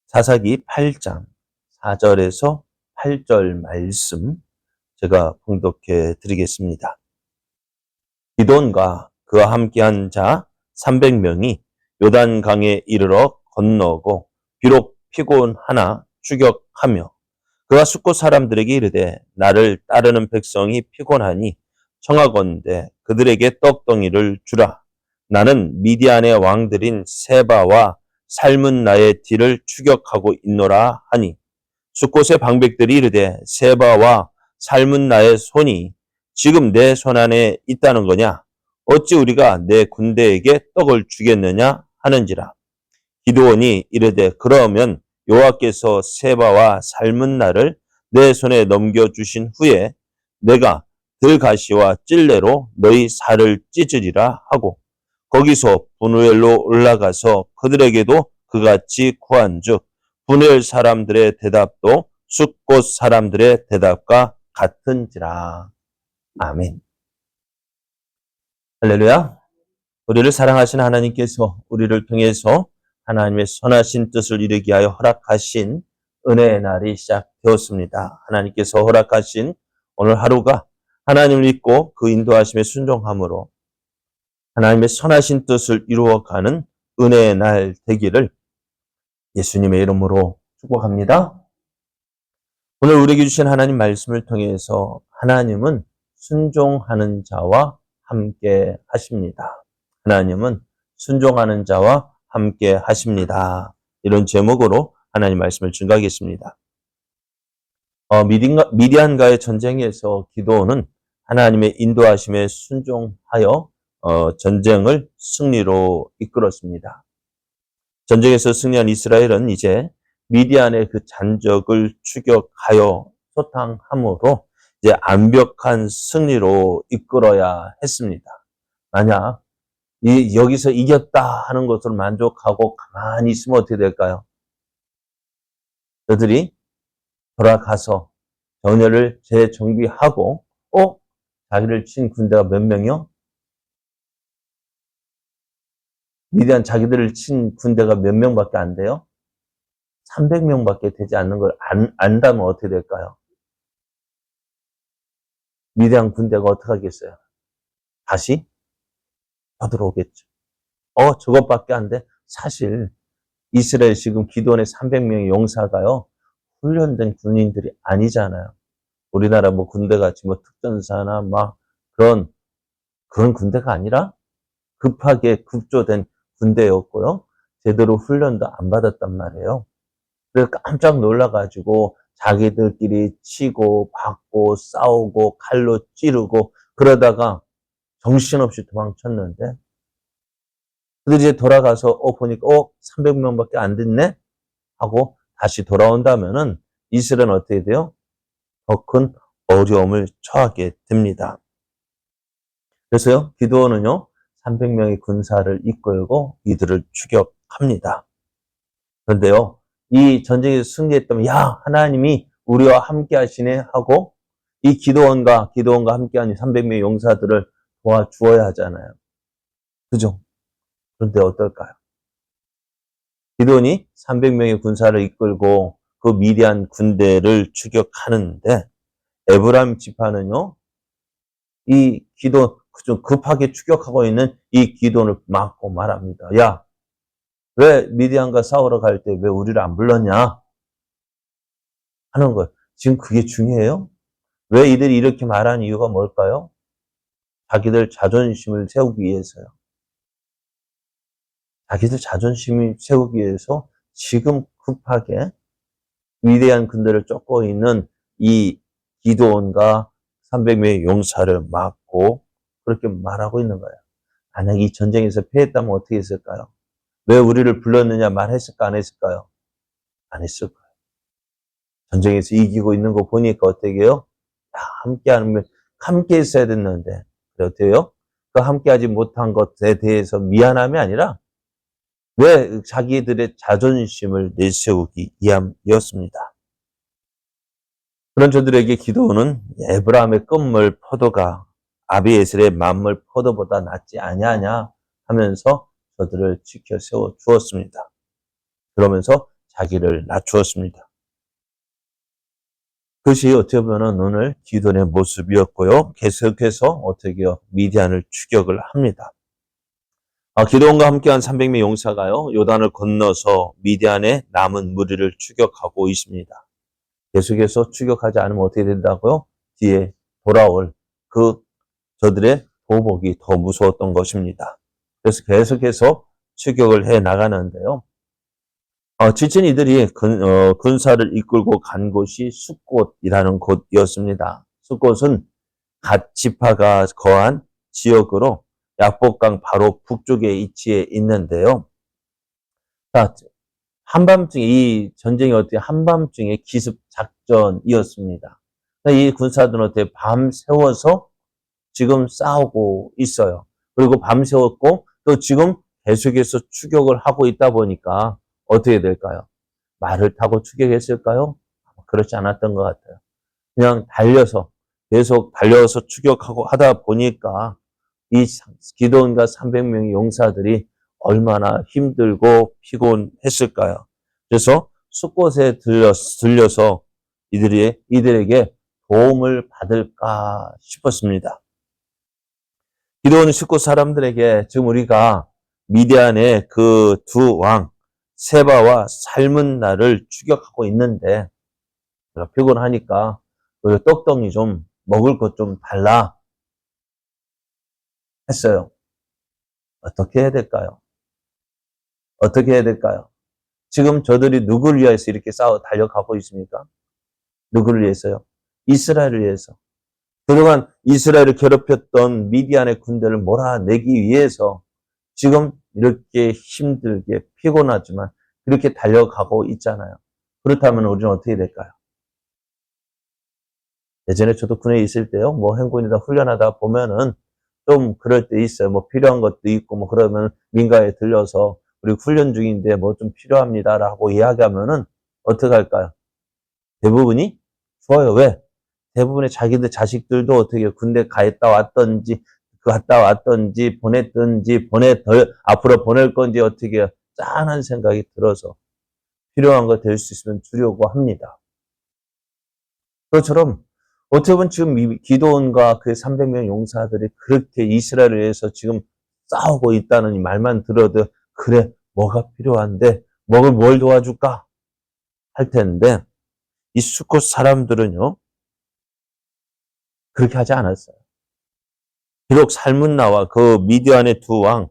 사사기 8장 4절에서 8절 말씀 제가 봉독해 드리겠습니다. 기돈과 그와 함께한 자 300명이 요단강에 이르러 건너고 비록 피곤하나 추격하며 그가 숫곳 사람들에게 이르되 나를 따르는 백성이 피곤하니 청하건대 그들에게 떡덩이를 주라. 나는 미디안의 왕들인 세바와 삶은 나의 뒤를 추격하고 있노라 하니 숫곳의 방백들이 이르되 세바와 삶은 나의 손이 지금 내 손 안에 있다는 거냐? 어찌 우리가 내 군대에게 떡을 주겠느냐 하는지라. 기드온이 이르되 그러면 여호와께서 세바와 삶은 나를 내 손에 넘겨주신 후에 내가 들가시와 찔레로 너희 살을 찢으리라 하고 거기서 분우엘로 올라가서 그들에게도 그같이 구한즉 분우엘 사람들의 대답도 숫곳 사람들의 대답과 같은지라. 아멘. 할렐루야. 우리를 사랑하신 하나님께서 우리를 통해서 하나님의 선하신 뜻을 이루기 위하여 허락하신 은혜의 날이 시작되었습니다. 하나님께서 허락하신 오늘 하루가 하나님을 믿고 그 인도하심에 순종함으로 하나님의 선하신 뜻을 이루어가는 은혜의 날 되기를 예수님의 이름으로 축복합니다. 오늘 우리에게 주신 하나님 말씀을 통해서 하나님은 순종하는 자와 함께 하십니다. 하나님은 순종하는 자와 함께 하십니다. 이런 제목으로 하나님 말씀을 증거하겠습니다. 미디안과의 전쟁에서 기드온은 하나님의 인도하심에 순종하여 전쟁을 승리로 이끌었습니다. 전쟁에서 승리한 이스라엘은 이제 미디안의 그 잔적을 추격하여 소탕함으로 이제 완벽한 승리로 이끌어야 했습니다. 만약 여기서 이겼다 하는 것으로 만족하고 가만히 있으면 어떻게 될까요? 그들이 돌아가서 전열을 재정비하고 자기를 친 군대가 몇 명이요? 미디안 자기들을 친 군대가 몇 명밖에 안 돼요? 300명밖에 되지 않는 걸 안다면 어떻게 될까요? 미디안 군대가 어떻게 하겠어요? 다시 쳐들어오겠죠. 저것밖에 안 돼? 사실 이스라엘 지금 기드온의 300명의 용사가요, 훈련된 군인들이 아니잖아요. 우리나라 군대같이 특전사나 그런 군대가 아니라 급하게 급조된 군대였고요. 제대로 훈련도 안 받았단 말이에요. 그래서 깜짝 놀라가지고 자기들끼리 치고 받고 싸우고 칼로 찌르고 그러다가 정신없이 도망쳤는데 그들이 이제 돌아가서 보니까 300명밖에 안 됐네 하고 다시 돌아온다면은 이스라엘은 어떻게 돼요? 더 큰 어려움을 처하게 됩니다. 그래서요, 기드온은요 300명의 군사를 이끌고 이들을 추격합니다. 그런데요, 이 전쟁에서 승리했다면 하나님이 우리와 함께 하시네 하고 이 기드온과 함께하는 300명의 용사들을 도와주어야 하잖아요. 그죠? 그런데 어떨까요? 기드온이 300명의 군사를 이끌고 그 미디안 군대를 추격하는데 에브라임 지파는요, 이 기드온 좀 급하게 추격하고 있는 이 기드온을 막고 말합니다. 야, 왜 미디안과 싸우러 갈 때 왜 우리를 안 불렀냐? 하는 거예요. 지금 그게 중요해요? 왜 이들이 이렇게 말하는 이유가 뭘까요? 자기들 자존심을 세우기 위해서요. 자기들 자존심을 세우기 위해서 지금 급하게 위대한 군대를 쫓고 있는 이 기드온과 300명의 용사를 막고 그렇게 말하고 있는 거예요. 만약 이 전쟁에서 패했다면 어떻게 했을까요? 왜 우리를 불렀느냐 말했을까 안 했을까요? 안 했을 거예요. 전쟁에서 이기고 있는 거 보니까 어떻게 해요? 함께 했어야 됐는데 어떻게 해요? 그 함께하지 못한 것에 대해서 미안함이 아니라 왜 자기들의 자존심을 내세우기 위함이었습니다. 그런 저들에게 기드온은 에브라임의 끝물 포도가 아비에셀의 만물 포도보다 낫지 아니하냐 하면서 저들을 지켜 세워 주었습니다. 그러면서 자기를 낮추었습니다. 그것이 어떻게 보면 오늘 기도원의 모습이었고요. 계속해서 어떻게 해요? 미디안을 추격을 합니다. 기도원과 함께한 300명 용사가요, 요단을 건너서 미디안의 남은 무리를 추격하고 있습니다. 계속해서 추격하지 않으면 어떻게 된다고요? 뒤에 돌아올 저들의 보복이 더 무서웠던 것입니다. 그래서 계속해서 추격을 해 나가는데요. 지친 이들이 군사를 이끌고 간 곳이 숫곳이라는 곳이었습니다. 숫곳은 갓 지파가 거한 지역으로 약복강 바로 북쪽에 위치해 있는데요. 자, 한밤중에 이 전쟁이 어떻게 한밤중에 기습 작전이었습니다. 이 군사들은 어떻게 밤새워서 지금 싸우고 있어요. 그리고 밤새웠고 또 지금 계속해서 추격을 하고 있다 보니까 어떻게 될까요? 말을 타고 추격했을까요? 그렇지 않았던 것 같아요. 그냥 계속 달려서 추격하고 하다 보니까 이 기드온과 300명의 용사들이 얼마나 힘들고 피곤했을까요? 그래서 숫곳에 들려서 이들에게 도움을 받을까 싶었습니다. 기드온은 숫곳 사람들에게 지금 우리가 미디안의 그 두 왕 세바와 살문나를 추격하고 있는데 내가 피곤하니까 떡덩이 좀 먹을 것 좀 달라 했어요. 어떻게 해야 될까요? 어떻게 해야 될까요? 지금 저들이 누구를 위해서 이렇게 달려가고 있습니까? 누구를 위해서요? 이스라엘을 위해서. 그동안 이스라엘을 괴롭혔던 미디안의 군대를 몰아내기 위해서 지금 이렇게 힘들게 피곤하지만 그렇게 달려가고 있잖아요. 그렇다면 우리는 어떻게 될까요? 예전에 저도 군에 있을 때요, 행군이다 훈련하다 보면은 좀 그럴 때 있어요. 필요한 것도 있고, 그러면 민가에 들려서 우리 훈련 중인데 좀 필요합니다라고 이야기하면은 어떻게 할까요? 대부분이 좋아요. 왜? 대부분의 자기들 자식들도 어떻게 군대 갔다 왔던지 보냈던지 앞으로 보낼 건지 어떻게 짠한 생각이 들어서 필요한 거 될 수 있으면 주려고 합니다. 그것처럼 어떻게 보면 지금 기드온과 그 300명 용사들이 그렇게 이스라엘을 위해서 지금 싸우고 있다는 이 말만 들어도 그래 뭐가 필요한데 뭘 도와줄까 할 텐데 이 숫곳 사람들은요 그렇게 하지 않았어요. 비록 살문나와 그 미디안의 두 왕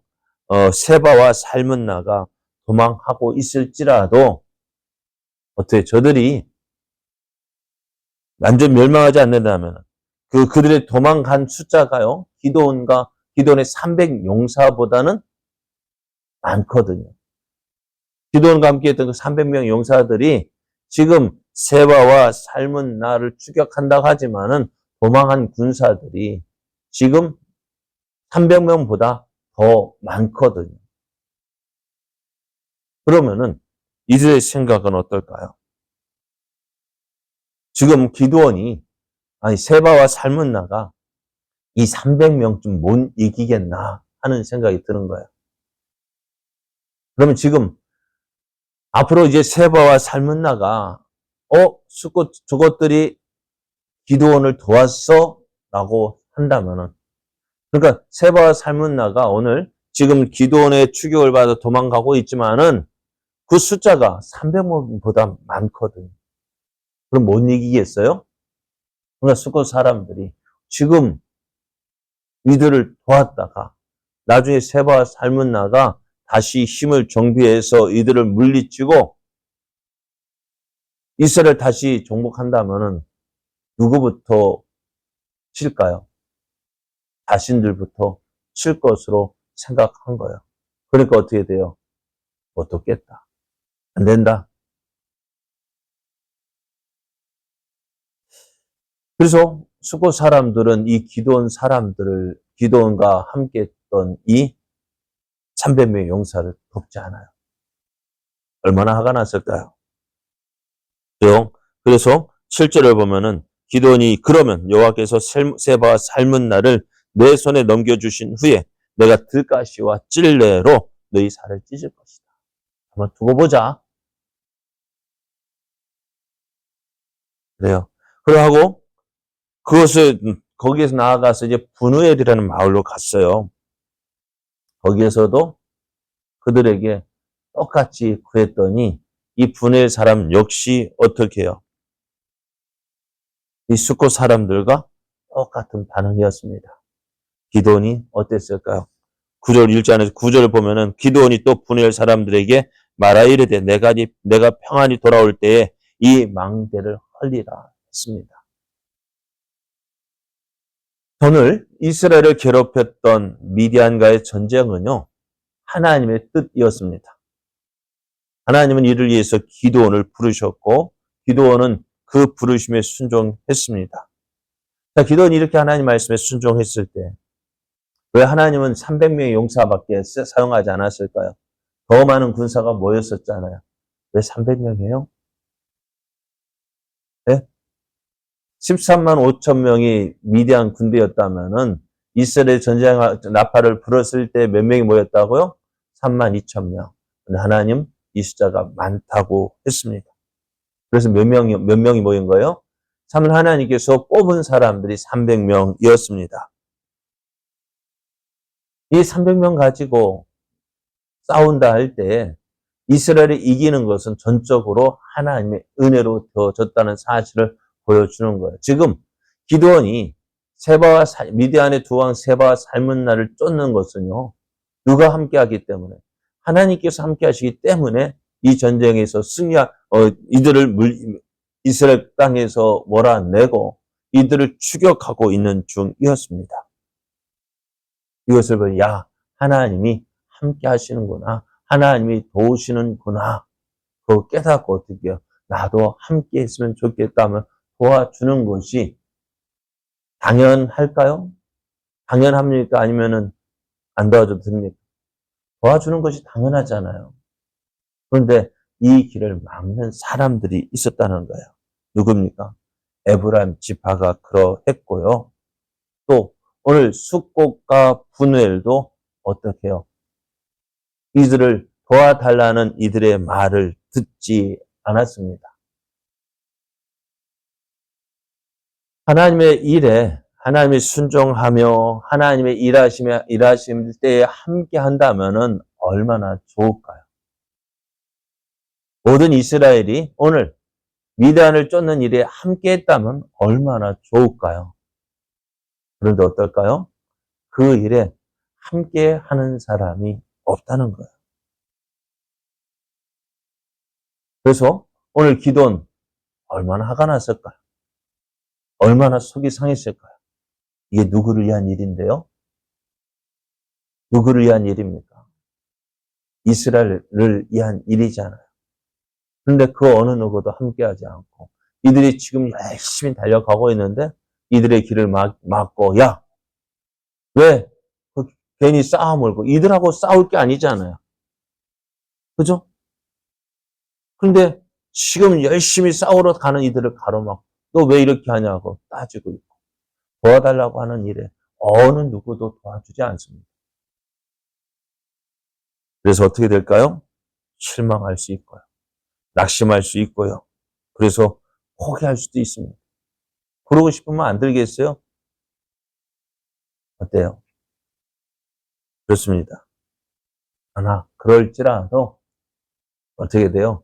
세바와 살문나가 도망하고 있을지라도 어떻게 저들이 완전 멸망하지 않는다면 그들의 도망간 숫자가요 기드온의 300 용사보다는 많거든요. 기드온과 함께했던 그 300명 용사들이 지금 세바와 살문나를 추격한다고 하지만은 도망한 군사들이 지금 300명보다 더 많거든요. 그러면은 이들의 생각은 어떨까요? 지금 기드온이 세바와 살문나가 이 300명쯤 못 이기겠나 하는 생각이 드는 거예요. 그러면 지금 앞으로 이제 세바와 살문나가 저것들이 기드온을 도왔어? 라고 한다면은 그러니까 세바와 살문나가 오늘 지금 기드온의 추격을 받아 도망가고 있지만은 그 숫자가 300명보다 많거든요. 그럼 못 이기겠어요? 그러니까 숫곳 사람들이 지금 이들을 도왔다가 나중에 세바와 살문나가 다시 힘을 정비해서 이들을 물리치고 이스라엘 다시 정복한다면은 누구부터 칠까요? 자신들부터 칠 것으로 생각한 거예요. 그러니까 어떻게 돼요? 못 돕겠다. 안 된다. 그래서 숫곳 사람들은 이 기드온과 함께 했던 이 300명의 용사를 돕지 않아요. 얼마나 화가 났을까요? 그래서 7절을 보면은 기드온이 그러면 여호와께서 세바와 살문나를 내 손에 넘겨주신 후에 내가 들가시와 찔레로 너희 살을 찢을 것이다. 한번 두고 보자. 그래요. 그러고 거기에서 나아가서 이제 분우엘이라는 마을로 갔어요. 거기에서도 그들에게 똑같이 그랬더니 이 분우엘 사람 역시 어떻게 해요? 이 숫곳 사람들과 똑같은 반응이었습니다. 기드온이 어땠을까요? 9절 1절에서 9절을 보면은 기드온이 또 분우엘 사람들에게 말하 이르되 내가 평안히 돌아올 때에 이 망대를 헐리라 했습니다. 오늘 이스라엘을 괴롭혔던 미디안과의 전쟁은요, 하나님의 뜻이었습니다. 하나님은 이를 위해서 기드온을 부르셨고 기드온은 그 부르심에 순종했습니다. 자, 기드온이 이렇게 하나님 말씀에 순종했을 때 왜 하나님은 300명의 용사밖에 사용하지 않았을까요? 더 많은 군사가 모였었잖아요. 왜 300명이에요? 네? 13만 5천 명이 미디안 군대였다면은 이스라엘 전쟁 나팔을 불었을 때 몇 명이 모였다고요? 3만 2천 명. 근데 하나님 이 숫자가 많다고 했습니다. 그래서 몇 명이 모인 거예요? 하나님께서 뽑은 사람들이 300명이었습니다. 이 300명 가지고 싸운다 할 때 이스라엘이 이기는 것은 전적으로 하나님의 은혜로 되어졌다는 사실을 보여주는 거예요. 지금 기드온이 미디안의 두 왕 세바와 살문나를 쫓는 것은요. 누가 함께하기 때문에 하나님께서 함께하시기 때문에 이 전쟁에서 이들을 이스라엘 땅에서 몰아내고 이들을 추격하고 있는 중이었습니다. 이것을 보면 하나님이 함께 하시는구나. 하나님이 도우시는구나. 그거 깨닫고 어떻게 해요? 나도 함께 했으면 좋겠다면 도와주는 것이 당연할까요? 당연합니까? 아니면은 안 도와줘도 됩니까? 도와주는 것이 당연하잖아요. 그런데 이 길을 막는 사람들이 있었다는 거예요. 누굽니까? 에브라임 지파가 그러했고요. 또 오늘 숫곳과 분우엘도 어떻게 해요? 이들을 도와달라는 이들의 말을 듣지 않았습니다. 하나님의 일에 하나님이 순종하며 하나님의 일하실 때에 함께 한다면은 얼마나 좋을까요? 모든 이스라엘이 오늘 미디안을 쫓는 일에 함께 했다면 얼마나 좋을까요? 그런데 어떨까요? 그 일에 함께 하는 사람이 없다는 거예요. 그래서 오늘 기도는 얼마나 화가 났을까요? 얼마나 속이 상했을까요? 이게 누구를 위한 일인데요? 누구를 위한 일입니까? 이스라엘을 위한 일이잖아요. 그런데 그 어느 누구도 함께하지 않고 이들이 지금 열심히 달려가고 있는데 이들의 길을 막고 왜 괜히 싸움을고 이들하고 싸울 게 아니잖아요. 그죠? 그런데 지금 열심히 싸우러 가는 이들을 가로막고 너 왜 이렇게 하냐고 따지고 있고 도와달라고 하는 일에 어느 누구도 도와주지 않습니다. 그래서 어떻게 될까요? 실망할 수 있고요. 낙심할 수 있고요. 그래서 포기할 수도 있습니다. 그러고 싶으면 안 들겠어요? 어때요? 그렇습니다. 그러나 그럴지라도 어떻게 돼요?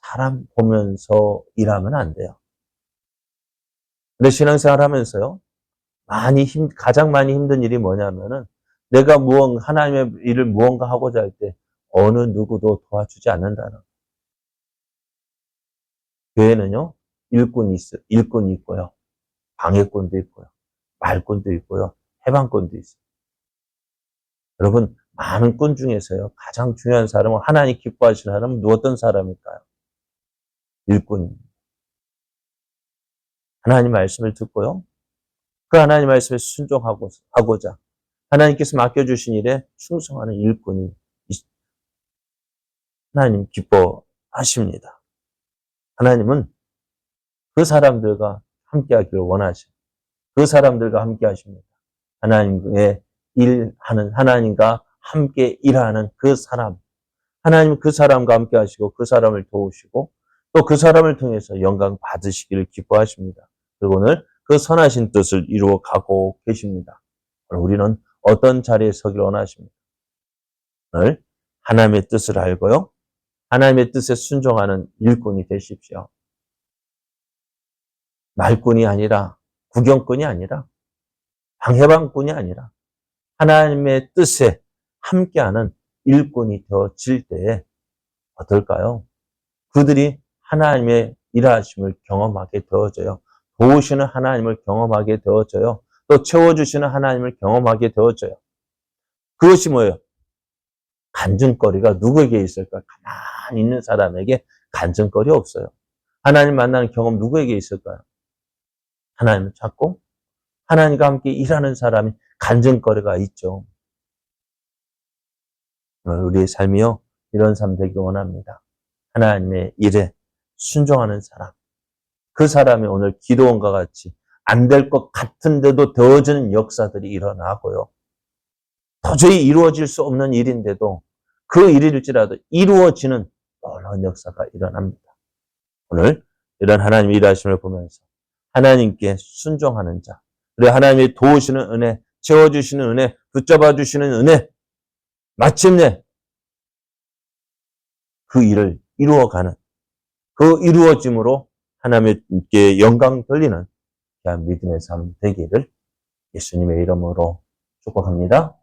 사람 보면서 일하면 안 돼요. 근데 신앙생활 하면서요. 가장 많이 힘든 일이 뭐냐면은 내가 하나님의 일을 무언가 하고자 할 때 어느 누구도 도와주지 않는다는. 교회는요, 일꾼이 있고요. 방해꾼도 있고요. 말꾼도 있고요. 해방꾼도 있어요. 여러분, 많은 꾼 중에서요, 가장 중요한 사람은 하나님 기뻐하시는 사람은 어떤 사람일까요? 일꾼입니다. 하나님 말씀을 듣고요. 그 하나님 말씀에 순종하고자 하나님께서 맡겨주신 일에 충성하는 일꾼이 하나님 기뻐하십니다. 하나님은 그 사람들과 함께하기를 원하시고 그 사람들과 함께하십니다. 하나님과 함께 일하는 그 사람, 하나님 그 사람과 함께하시고 그 사람을 도우시고 또 그 사람을 통해서 영광 받으시기를 기뻐하십니다. 그리고 오늘 그 선하신 뜻을 이루어 가고 계십니다. 우리는 어떤 자리에 서기를 원하십니까? 오늘 하나님의 뜻을 알고요. 하나님의 뜻에 순종하는 일꾼이 되십시오. 말꾼이 아니라, 구경꾼이 아니라, 방해방꾼이 아니라 하나님의 뜻에 함께하는 일꾼이 되어질 때에 어떨까요? 그들이 하나님의 일하심을 경험하게 되어져요. 도우시는 하나님을 경험하게 되어져요. 또 채워주시는 하나님을 경험하게 되어져요. 그것이 뭐예요? 간증거리가 누구에게 있을까? 가만히 있는 사람에게 간증거리 없어요. 하나님 만나는 경험 누구에게 있을까요? 하나님을 찾고 하나님과 함께 일하는 사람이 간증거리가 있죠. 우리의 삶이요, 이런 삶 되길 원합니다. 하나님의 일에 순종하는 사람. 그 사람이 오늘 기도원과 같이 안 될 것 같은데도 되어지는 역사들이 일어나고요. 도저히 이루어질 수 없는 일인데도 그 일일지라도 이루어지는 놀라운 역사가 일어납니다. 오늘 이런 하나님 일하심을 보면서 하나님께 순종하는 자, 그리고 하나님이 도우시는 은혜, 채워주시는 은혜, 붙잡아 주시는 은혜, 마침내 그 일을 이루어가는, 그 이루어짐으로 하나님께 영광 돌리는 귀한 믿음의 삶 되기를 예수님의 이름으로 축복합니다.